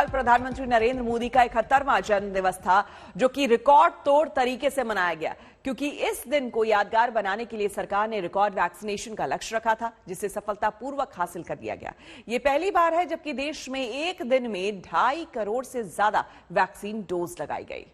कल प्रधानमंत्री नरेंद्र मोदी का 71वां जन्म दिवस था, जो कि रिकॉर्ड तोड़ तरीके से मनाया गया, क्योंकि इस दिन को यादगार बनाने के लिए सरकार ने रिकॉर्ड वैक्सीनेशन का लक्ष्य रखा था, जिसे सफलतापूर्वक हासिल कर लिया गया। ये पहली बार है जबकि देश में एक दिन में 2.5 करोड़ से ज्यादा वैक्सीन डोज लगाई गई।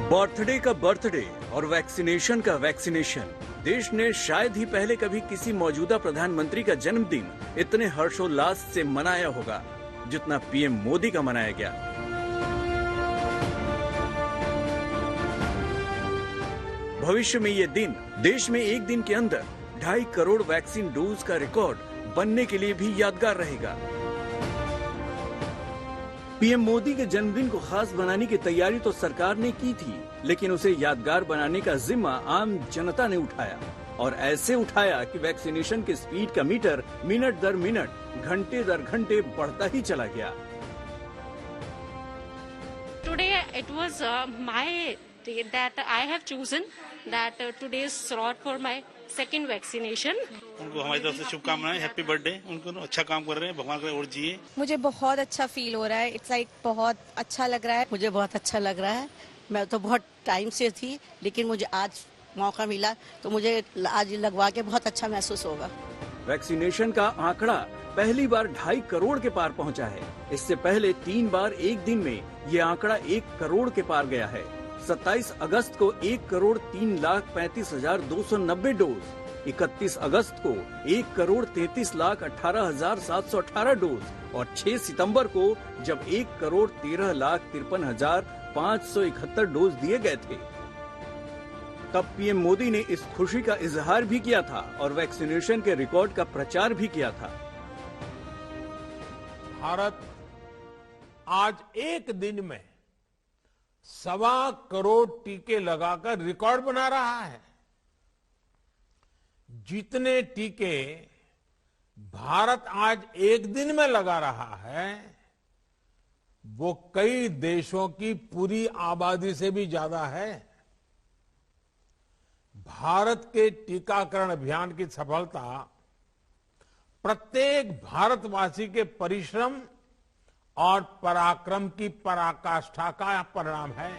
बर्थडे का बर्थडे और वैक्सीनेशन का वैक्सीनेशन। देश ने शायद ही पहले कभी किसी मौजूदा प्रधानमंत्री का जन्मदिन इतने हर्षोल्लास से मनाया होगा जितना पीएम मोदी का मनाया गया। भविष्य में ये दिन देश में एक दिन के अंदर 2.5 करोड़ वैक्सीन डोज का रिकॉर्ड बनने के लिए भी यादगार रहेगा। पीएम मोदी के जन्मदिन को खास बनाने की तैयारी तो सरकार ने की थी, लेकिन उसे यादगार बनाने का जिम्मा आम जनता ने उठाया, और ऐसे उठाया कि वैक्सीनेशन के स्पीड का मीटर मिनट दर मिनट, घंटे दर घंटे बढ़ता ही चला गया। Today it was my day that I have chosen that today's slot for my second vaccination. उनको हमारी तरफ से शुभकामनाएं, हैप्पी बर्थडे। उनको अच्छा काम कर रहे हैं, भगवान करे और जिए। मुझे बहुत अच्छा फील हो रहा है, इट्स लाइक बहुत अच्छा लग रहा है। मुझे बहुत अच्छा लग रहा है। मैं तो बहुत टाइम से थी, लेकिन मुझे आज मौका मिला तो मुझे आज लगवा के बहुत अच्छा महसूस होगा। वैक्सीनेशन का आंकड़ा पहली बार 2.5 करोड़ के पार पहुंचा है। इससे पहले 3 बार एक दिन में ये आंकड़ा 1 करोड़ के पार गया है। 27 अगस्त को 1,3,35,290 डोज, 31 अगस्त को 1,33,18,718 डोज और 6 सितंबर को जब 1,13,53,571 डोज दिए गए थे, तब पीएम मोदी ने इस खुशी का इजहार भी किया था और वैक्सीनेशन के रिकॉर्ड का प्रचार भी किया था। भारत आज एक दिन में 1.25 करोड़ टीके लगाकर रिकॉर्ड बना रहा है। जितने टीके भारत आज एक दिन में लगा रहा है, वो कई देशों की पूरी आबादी से भी ज्यादा है। भारत के टीकाकरण अभियान की सफलता प्रत्येक भारतवासी के परिश्रम और पराक्रम की पराकाष्ठा का परिणाम है।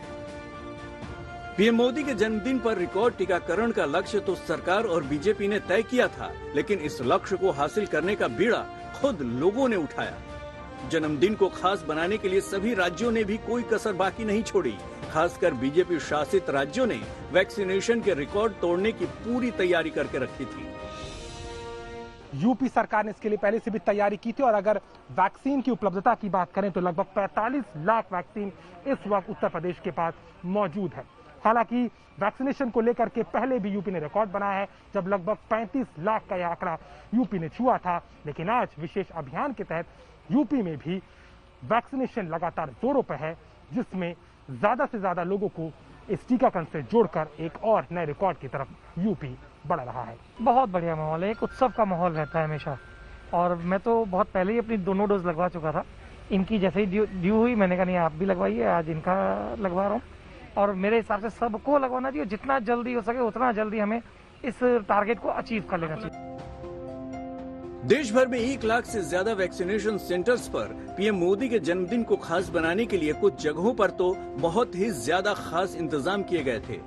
पीएम मोदी के जन्मदिन पर रिकॉर्ड टीकाकरण का लक्ष्य तो सरकार और बीजेपी ने तय किया था, लेकिन इस लक्ष्य को हासिल करने का बीड़ा खुद लोगों ने उठाया। जन्मदिन को खास बनाने के लिए सभी राज्यों ने भी कोई कसर बाकी नहीं छोड़ी। खासकर बीजेपी शासित राज्यों ने वैक्सीनेशन के रिकॉर्ड तोड़ने की पूरी तैयारी करके रखी थी। यूपी सरकार ने इसके लिए पहले से भी तैयारी की थी, और अगर वैक्सीन की उपलब्धता की बात करें तो लगभग 45 लाख वैक्सीन इस वक्त उत्तर प्रदेश के पास मौजूद है। हालांकि वैक्सीनेशन को लेकर के पहले भी यूपी ने रिकॉर्ड बनाया है, जब लगभग 35 लाख का यह आंकड़ा यूपी ने छुआ था। लेकिन आज विशेष अभियान के तहत यूपी में भी वैक्सीनेशन लगातार जोरों पर है, जिसमें ज्यादा से ज्यादा लोगों को इस टीकाकरण से जोड़कर एक और नए रिकॉर्ड की तरफ यूपी बढ़ रहा है। बहुत बढ़िया माहौल है, एक उत्सव का माहौल रहता है हमेशा। और मैं तो बहुत पहले ही अपनी दोनों डोज लगवा चुका था। इनकी जैसे ही ड्यू हुई, मैंने कहा नहीं आप भी लगवाइए, आज इनका लगवा रहा हूँ। और मेरे हिसाब से सबको लगवाना चाहिए, जितना जल्दी हो सके उतना जल्दी हमें इस टारगेट को अचीव कर लेना चाहिए। देश भर में 1 लाख से ज्यादा वैक्सीनेशन सेंटर्स पर पीएम मोदी के जन्मदिन को खास बनाने के लिए कुछ जगहों पर तो बहुत ही ज्यादा खास इंतजाम किए गए थे।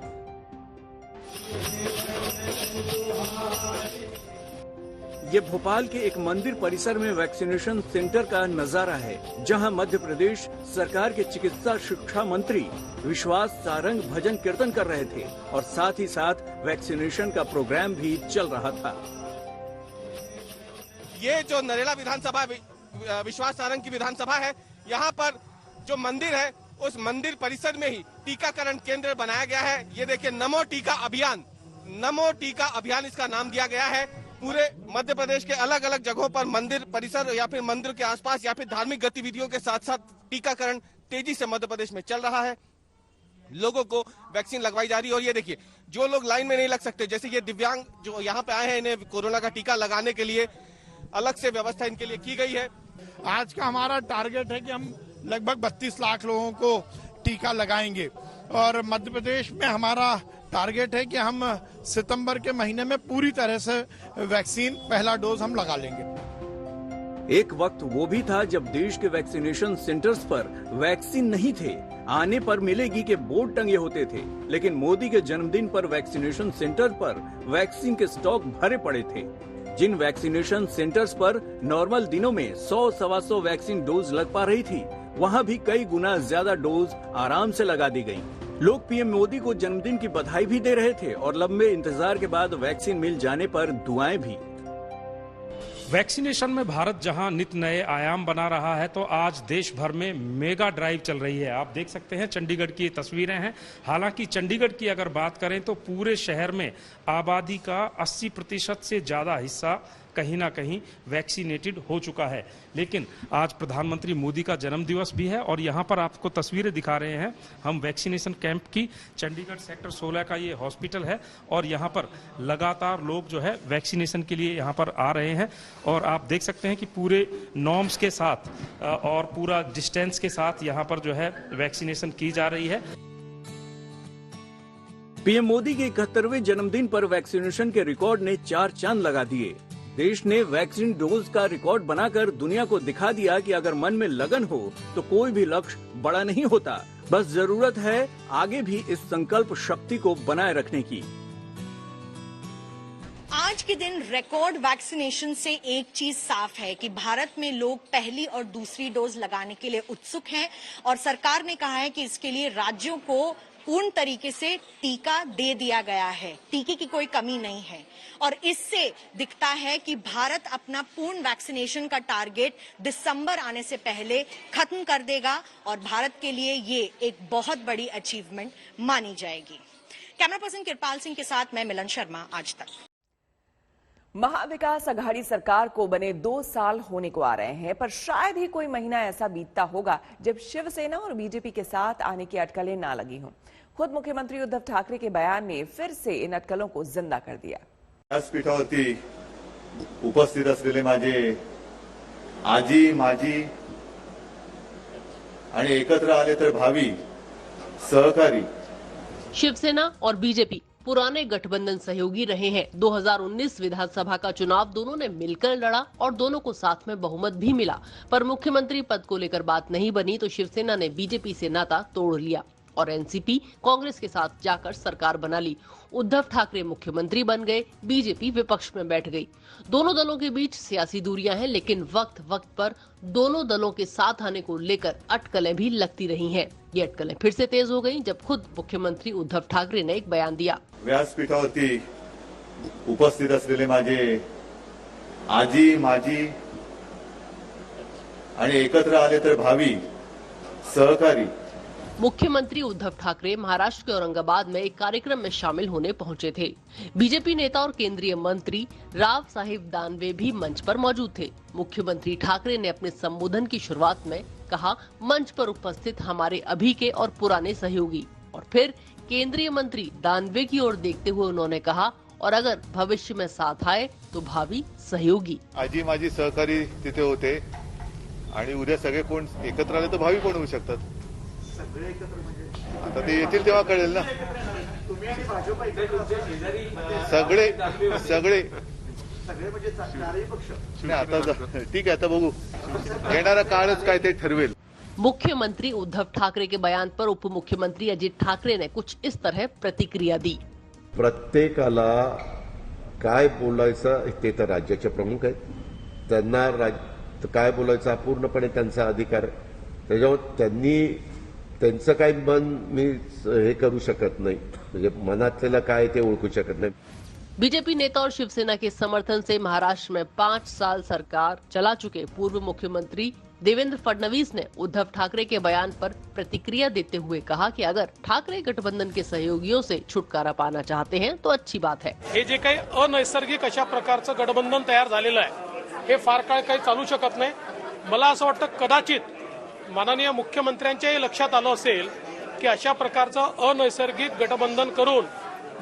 ये भोपाल के एक मंदिर परिसर में वैक्सीनेशन सेंटर का नजारा है, जहां मध्य प्रदेश सरकार के चिकित्सा शिक्षा मंत्री विश्वास सारंग भजन कीर्तन कर रहे थे और साथ ही साथ वैक्सीनेशन का प्रोग्राम भी चल रहा था। ये जो नरेला विधानसभा विश्वास सारंग की विधानसभा है, यहाँ पर जो मंदिर है उस मंदिर परिसर में ही टीकाकरण केंद्र बनाया गया है। ये देखिए नमो टीका अभियान, नमो टीका अभियान इसका नाम दिया गया है। पूरे मध्य प्रदेश के अलग अलग जगहों पर मंदिर परिसर या फिर मंदिर के आसपास या फिर धार्मिक गतिविधियों के साथ साथ टीकाकरण तेजी से मध्य प्रदेश में चल रहा है। लोगों को वैक्सीन लगवाई जा रही है। और ये देखिए जो लोग लाइन में नहीं लग सकते, जैसे ये दिव्यांग जो यहाँ पे आए हैं, इन्हें कोरोना का टीका लगाने के लिए अलग से व्यवस्था इनके लिए की गई है। आज का हमारा टारगेट है कि हम लगभग 32 लाख लोगों को टीका लगाएंगे। और मध्य प्रदेश में हमारा टारगेट है कि हम सितंबर के महीने में पूरी तरह से वैक्सीन पहला डोज हम लगा लेंगे। एक वक्त वो भी था जब देश के वैक्सीनेशन सेंटर्स पर वैक्सीन नहीं थे, आने पर मिलेगी के बोर्ड टंगे होते थे। लेकिन मोदी के जन्मदिन पर वैक्सीनेशन सेंटर पर वैक्सीन के स्टॉक भरे पड़े थे। जिन वैक्सीनेशन सेंटर्स पर नॉर्मल दिनों में 100-125 वैक्सीन डोज लग पा रही थी, वहाँ भी कई गुना ज्यादा डोज आराम से लगा दी गयी। लोग पीएम मोदी को जन्मदिन की बधाई भी दे रहे थे और लंबे इंतजार के बाद वैक्सीन मिल जाने पर दुआएं भी। वैक्सीनेशन में भारत जहां नित नए आयाम बना रहा है, तो आज देश भर में मेगा ड्राइव चल रही है। आप देख सकते हैं चंडीगढ़ की तस्वीरें हैं। हालांकि चंडीगढ़ की अगर बात करें तो पूरे शहर में आबादी का 80% से ज्यादा हिस्सा कहीं ना कहीं वैक्सीनेटेड हो चुका है। लेकिन आज प्रधानमंत्री मोदी का जन्म दिवस भी है और यहाँ पर आपको तस्वीरें दिखा रहे हैं हम वैक्सीनेशन कैंप की। चंडीगढ़ सेक्टर 16 का ये हॉस्पिटल है और यहाँ पर लगातार लोग जो है वैक्सीनेशन के लिए यहाँ पर आ रहे हैं और आप देख सकते हैं कि पूरे नॉर्म्स के साथ और पूरा डिस्टेंस के साथ यहाँ पर जो है वैक्सीनेशन की जा रही है। पीएम मोदी के 71वें जन्मदिन पर वैक्सीनेशन के रिकॉर्ड ने 4 चांद लगा दिए। देश ने वैक्सीन डोज का रिकॉर्ड बनाकर दुनिया को दिखा दिया कि अगर मन में लगन हो तो कोई भी लक्ष्य बड़ा नहीं होता, बस जरूरत है आगे भी इस संकल्प शक्ति को बनाए रखने की। आज के दिन रिकॉर्ड वैक्सीनेशन से एक चीज साफ है कि भारत में लोग पहली और दूसरी डोज लगाने के लिए उत्सुक हैं और सरकार ने कहा है कि इसके लिए राज्यों को पूर्ण तरीके से टीका दे दिया गया है। टीके की कोई कमी नहीं है और इससे दिखता है कि भारत अपना पूर्ण वैक्सीनेशन का टारगेट दिसंबर आने से पहले खत्म कर देगा और भारत के लिए ये एक बहुत बड़ी अचीवमेंट मानी जाएगी। कैमरा पर्सन कृपाल सिंह के साथ मैं मिलन शर्मा, आज तक। महाविकास अघाड़ी सरकार को बने 2 साल होने को आ रहे हैं, पर शायद ही कोई महीना ऐसा बीतता होगा जब शिवसेना और बीजेपी के साथ आने की अटकलें ना लगी हों। खुद मुख्यमंत्री उद्धव ठाकरे के बयान ने फिर से इन अटकलों को जिंदा कर दिया। व्यासपीठावरती उपस्थित असलेले माझे आजी माजी आणि एकत्र आले तर भावी सहकारी। शिवसेना और बीजेपी पुराने गठबंधन सहयोगी रहे हैं। 2019 विधानसभा का चुनाव दोनों ने मिलकर लड़ा और दोनों को साथ में बहुमत भी मिला, पर मुख्यमंत्री पद को लेकर बात नहीं बनी तो शिवसेना ने बीजेपी से नाता तोड़ लिया और एनसीपी कांग्रेस के साथ जाकर सरकार बना ली। उद्धव ठाकरे मुख्यमंत्री बन गए, बीजेपी विपक्ष में बैठ गई। दोनों दलों के बीच सियासी दूरियां हैं, लेकिन वक्त वक्त पर दोनों दलों के साथ आने को लेकर अटकलें भी लगती रही हैं। ये अटकलें फिर से तेज हो गईं जब खुद मुख्यमंत्री उद्धव ठाकरे ने एक बयान दिया। व्यासपीठावरती उपस्थित असलेले माझे आजी माजी आणि एकत्र आले तर भावी सहकारी। मुख्यमंत्री उद्धव ठाकरे महाराष्ट्र के औरंगाबाद में एक कार्यक्रम में शामिल होने पहुंचे थे। बीजेपी नेता और केंद्रीय मंत्री राव साहेब दानवे भी मंच पर मौजूद थे। मुख्यमंत्री ठाकरे ने अपने संबोधन की शुरुआत में कहा, मंच पर उपस्थित हमारे अभी के और पुराने सहयोगी, और फिर केंद्रीय मंत्री दानवे की ओर देखते हुए उन्होंने कहा, और अगर भविष्य में साथ आए तो भावी सहयोगी। आजी माजी सहकारी तिथे होते आणि उद्या सगळे कोण एकत्र आले तर भावी कोण होऊ शकतात। आता ते येतील तेव्हा कळेल ना। सगळे सगळे आता ठीक आहे, आता बघू, येणारा काळच काय ते ठरवेल। मुख्यमंत्री उद्धव ठाकरे के बयान पर उप मुख्यमंत्री अजित ठाकरे ने कुछ इस तरह प्रतिक्रिया दी। प्रत्येकाला काय बोलायचं ते तर राज्याचे प्रमुख आहेत, त्यांना काय बोलायचं पूर्णपणे त्यांचा अधिकार, त्याच्यावर त्यांनी त्यांचं काही मन मी हे करू शकत नाही, म्हणजे मनातलेलं काय ते ओळखू शकत नाही। बीजेपी नेता और शिवसेना के समर्थन से महाराष्ट्र में 5 साल सरकार चला चुके पूर्व मुख्यमंत्री देवेंद्र फडणवीस ने उद्धव ठाकरे के बयान पर प्रतिक्रिया देते हुए कहा कि अगर ठाकरे गठबंधन के सहयोगियों से छुटकारा पाना चाहते हैं तो अच्छी बात है। हे जे काही अनैसर्गिक अशा प्रकारचं गठबंधन तयार झालेलं आहे हे फार काळ काही चालू शकत नाही। मला असं वाटतं कदाचित माननीय मुख्यमंत्र्यांच्याही लक्षात आलं असेल की अशा प्रकारचं अनैसर्गिक गठबंधन करून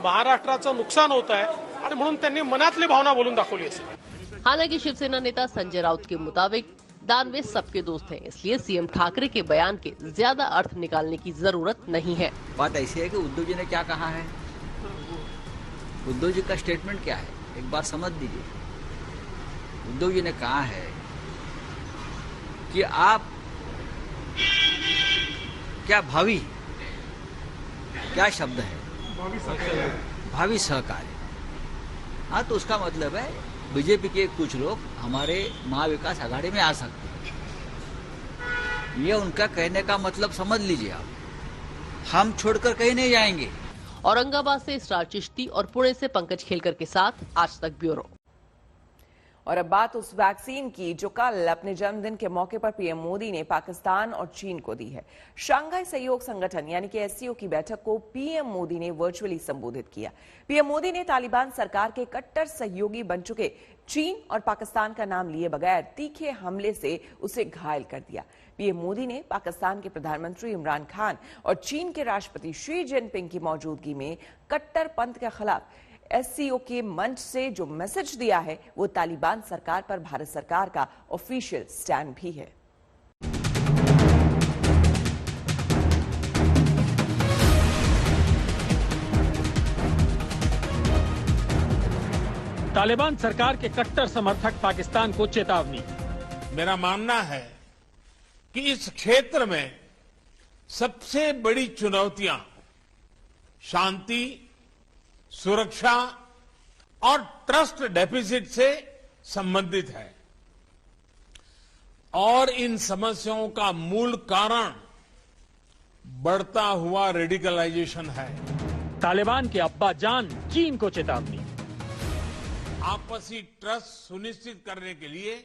महाराष्ट्राचं नुकसान होत आहे आणि म्हणून त्यांनी मनातली भावना बोलून दाखवली असेल। हालांकि शिवसेना नेता संजय राउत के मुताबिक साइंसदान वे सबके दोस्त हैं, इसलिए सीएम ठाकरे के बयान के ज्यादा अर्थ निकालने की जरूरत नहीं है। बात ऐसी है कि उद्धव जी ने क्या कहा है, उद्धव जी का स्टेटमेंट क्या है, एक बार समझ लीजिए। उद्धव जी ने कहा है कि आप क्या भावी, क्या शब्द है, भावी सहकारी। हाँ, तो उसका मतलब है बीजेपी के कुछ लोग हमारे महाविकास आघाड़ी में आ सकते हैं, ये उनका कहने का मतलब समझ लीजिए आप। हम छोड़कर कहीं नहीं जाएंगे। औरंगाबाद से इसरार चिश्ती और पुणे से पंकज खेलकर के साथ आज तक ब्यूरो। और अब बात उस वैक्सीन की जो कल अपने जन्मदिन के मौके पर पीएम मोदी ने पाकिस्तान और चीन को दी है। शंघाई सहयोग संगठन यानी कि एससीओ की बैठक को पीएम मोदी ने वर्चुअली संबोधित किया। पीएम मोदी ने तालिबान सरकार के कट्टर सहयोगी बन चुके चीन और पाकिस्तान का नाम लिए बगैर तीखे हमले से उसे घायल कर दिया। पीएम मोदी ने पाकिस्तान के प्रधानमंत्री इमरान खान और चीन के राष्ट्रपति शी जिनपिंग की मौजूदगी में कट्टरपंथ के खिलाफ एससीओ के मंच से जो मैसेज दिया है वो तालिबान सरकार पर भारत सरकार का ऑफिशियल स्टैंड भी है। तालिबान सरकार के कट्टर समर्थक पाकिस्तान को चेतावनी। मेरा मानना है कि इस क्षेत्र में सबसे बड़ी चुनौतियां शांति, सुरक्षा और ट्रस्ट डेफिसिट से संबंधित है और इन समस्याओं का मूल कारण बढ़ता हुआ रेडिकलाइजेशन है। तालिबान के अब्बा जान चीन को चेतावनी। आपसी ट्रस्ट सुनिश्चित करने के लिए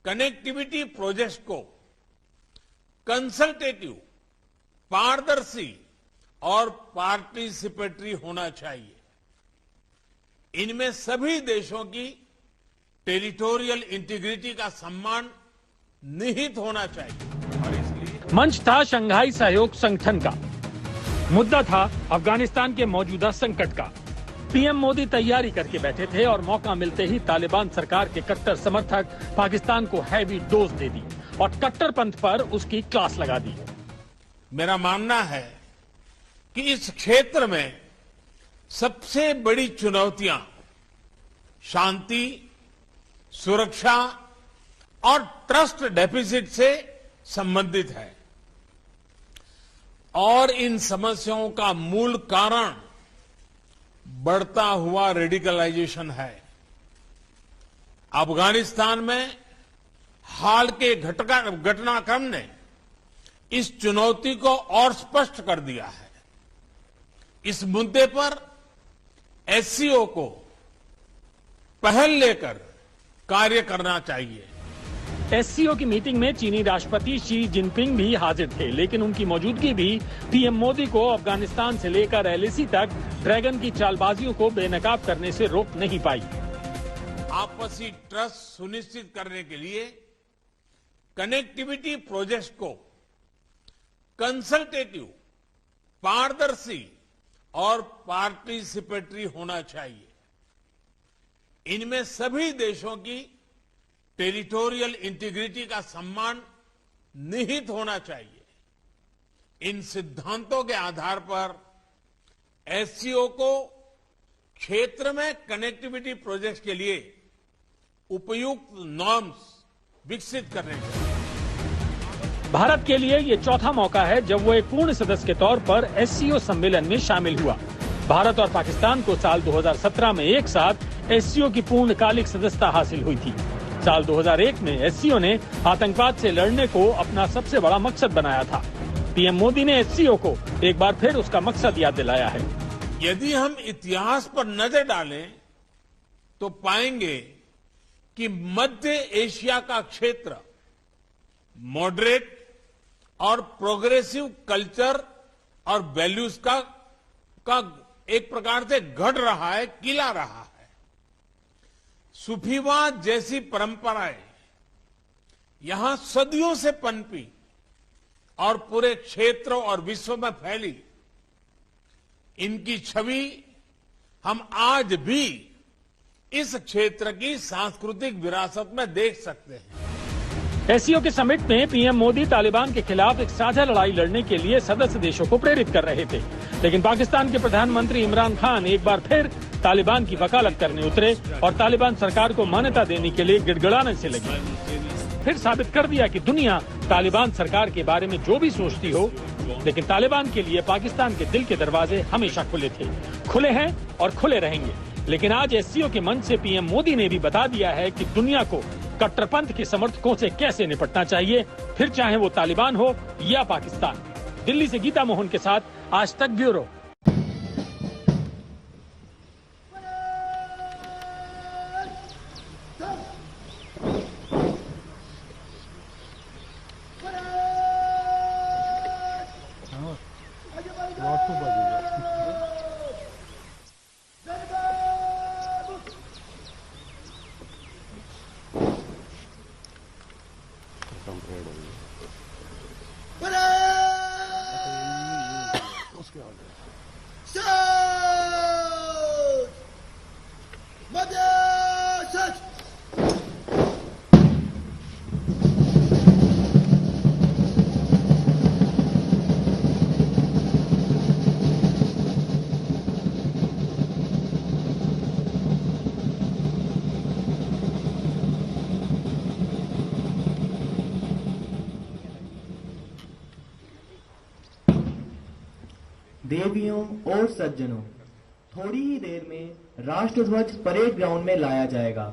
कनेक्टिविटी प्रोजेक्ट को कंसल्टेटिव, पारदर्शी और पार्टिसिपेटरी होना चाहिए। इनमें सभी देशों की टेरिटोरियल इंटीग्रिटी का सम्मान निहित होना चाहिए और इसलिए मंच था शंघाई सहयोग संगठन का। मुद्दा था अफगानिस्तान के मौजूदा संकट का। पीएम मोदी तैयारी करके बैठे थे और मौका मिलते ही तालिबान सरकार के कट्टर समर्थक पाकिस्तान को हैवी डोज दे दी और कट्टरपंथ पर उसकी क्लास लगा दी। मेरा मानना है कि इस क्षेत्र में सबसे बड़ी चुनौतियां शांति, सुरक्षा और ट्रस्ट डेफिसिट से संबंधित है और इन समस्याओं का मूल कारण बढ़ता हुआ रेडिकलाइजेशन है। अफगानिस्तान में हाल के घटनाक्रम ने इस चुनौती को और स्पष्ट कर दिया है। इस मुद्दे पर एससीओ को पहल लेकर कार्य करना चाहिए। एससीओ की मीटिंग में चीनी राष्ट्रपति शी जिनपिंग भी हाजिर थे, लेकिन उनकी मौजूदगी भी पीएम मोदी को अफगानिस्तान से लेकर एलएसी तक ड्रैगन की चालबाजियों को बेनकाब करने से रोक नहीं पाई। आपसी ट्रस्ट सुनिश्चित करने के लिए कनेक्टिविटी प्रोजेक्ट को कंसल्टेटिव, पारदर्शी और पार्टिसिपेटरी होना चाहिए। इनमें सभी देशों की टेरिटोरियल इंटीग्रिटी का सम्मान निहित होना चाहिए। इन सिद्धांतों के आधार पर एससीओ को क्षेत्र में कनेक्टिविटी प्रोजेक्ट के लिए उपयुक्त नॉर्म्स विकसित करने चाहिए। भारत के लिए ये चौथा मौका है जब वो एक पूर्ण सदस्य के तौर पर एससीओ सम्मेलन में शामिल हुआ। भारत और पाकिस्तान को साल 2017 में एक साथ एससीओ की पूर्णकालिक सदस्यता हासिल हुई थी। साल 2001 में एससीओ ने आतंकवाद से लड़ने को अपना सबसे बड़ा मकसद बनाया था। पीएम मोदी ने एससीओ को एक बार फिर उसका मकसद याद दिलाया है। यदि हम इतिहास पर नजर डालें तो पाएंगे कि मध्य एशिया का क्षेत्र मॉडरेट और प्रोग्रेसिव कल्चर और वैल्यूज का एक प्रकार से गढ़ रहा है, किला रहा है। सूफीवाद जैसी परंपराएं यहां सदियों से पनपी और पूरे क्षेत्र और विश्व में फैली। इनकी छवि हम आज भी इस क्षेत्र की सांस्कृतिक विरासत में देख सकते हैं। एससीओ के समिट में पीएम मोदी तालिबान के खिलाफ एक साझा लड़ाई लड़ने के लिए सदस्य देशों को प्रेरित कर रहे थे, लेकिन पाकिस्तान के प्रधानमंत्री इमरान खान एक बार फिर तालिबान की वकालत करने उतरे और तालिबान सरकार को मान्यता देने के लिए गिड़गिड़ाने से लगे। फिर साबित कर दिया कि दुनिया तालिबान सरकार के बारे में जो भी सोचती हो, लेकिन तालिबान के लिए पाकिस्तान के दिल के दरवाजे हमेशा खुले थे, खुले हैं और खुले रहेंगे। लेकिन आज एससीओ के मंच से पीएम मोदी ने भी बता दिया है कि दुनिया को कट्टरपंथ के समर्थकों से कैसे निपटना चाहिए, फिर चाहे वो तालिबान हो या पाकिस्तान। दिल्ली से गीता मोहन के साथ आज तक ब्यूरो। देवियों और सज्जनों, थोड़ी ही देर में राष्ट्रध्वज परेड ग्राउंड में लाया जाएगा।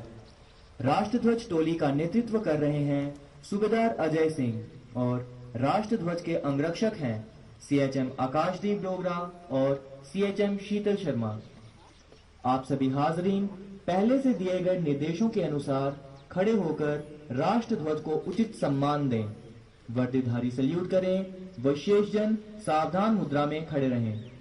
राष्ट्रध्वज टोली का नेतृत्व कर रहे हैं सूबेदार अजय सिंह और राष्ट्रध्वज के अंगरक्षक हैं सीएचएम आकाशदीप डोगरा और सीएचएम शीतल शर्मा। आप सभी हाजरीन पहले से दिए गए निर्देशों के अनुसार खड़े होकर राष्ट्रध्वज को उचित सम्मान दें, वर्दीधारी सल्यूट करें व शेष जन सावधान मुद्रा में खड़े रहें।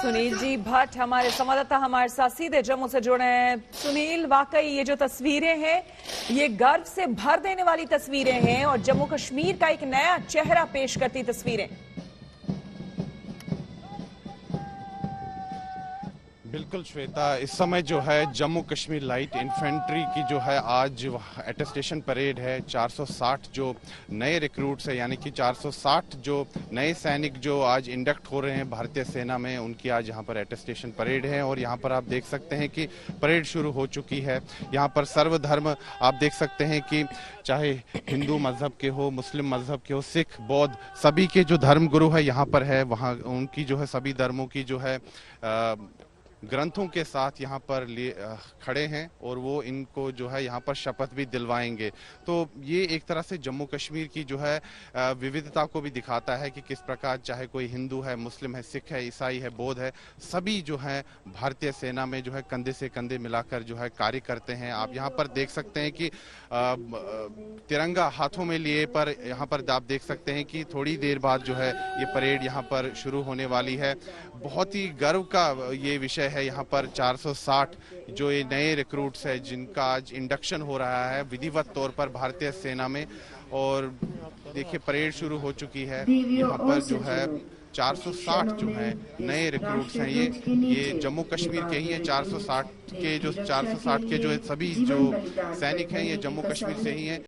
सुनील जी भट्ट हमारे संवाददाता हमारे साथ सीधे जम्मू से जुड़े हैं। सुनील, वाकई ये जो तस्वीरें हैं ये गर्व से भर देने वाली तस्वीरें हैं और जम्मू कश्मीर का एक नया चेहरा पेश करती तस्वीरें। बिल्कुल श्वेता, इस समय जो है जम्मू कश्मीर लाइट इन्फेंट्री की जो है आज अटेस्टेशन परेड है। 460 जो नए रिक्रूट्स है, यानी कि 460 जो नए सैनिक जो आज इंडक्ट हो रहे हैं भारतीय सेना में, उनकी आज यहाँ पर अटेस्टेशन परेड है। और यहाँ पर आप देख सकते हैं कि परेड शुरू हो चुकी है। यहाँ पर सर्वधर्म आप देख सकते हैं कि चाहे हिंदू मजहब के हो, मुस्लिम मजहब के हो, सिख, बौद्ध, सभी के जो धर्म गुरु है यहाँ पर है, वहाँ उनकी जो है सभी धर्मों की जो है ग्रंथों के साथ यहाँ पर खड़े हैं और वो इनको जो है यहाँ पर शपथ भी दिलवाएंगे। तो ये एक तरह से जम्मू कश्मीर की जो है विविधता को भी दिखाता है कि किस प्रकार चाहे कोई हिंदू है, मुस्लिम है, सिख है, ईसाई है, बौद्ध है, सभी जो है भारतीय सेना में जो है कंधे से कंधे मिलाकर जो है कार्य करते हैं। आप यहाँ पर देख सकते हैं कि तिरंगा हाथों में लिए पर यहाँ पर आप देख सकते हैं कि थोड़ी देर बाद जो है ये परेड यहाँ पर शुरू होने वाली है। बहुत ही गर्व का ये विषय है। यहाँ पर 460 जो ये नए रिक्रूट्स है जिनका आज इंडक्शन हो रहा है विधिवत तौर पर भारतीय सेना में। और देखिए परेड शुरू हो चुकी है। यहाँ पर जो है 460 जो है नए रिक्रूट्स हैं, ये जम्मू कश्मीर के ही हैं। 460 के जो सभी जो सैनिक हैं ये जम्मू कश्मीर से ही हैं।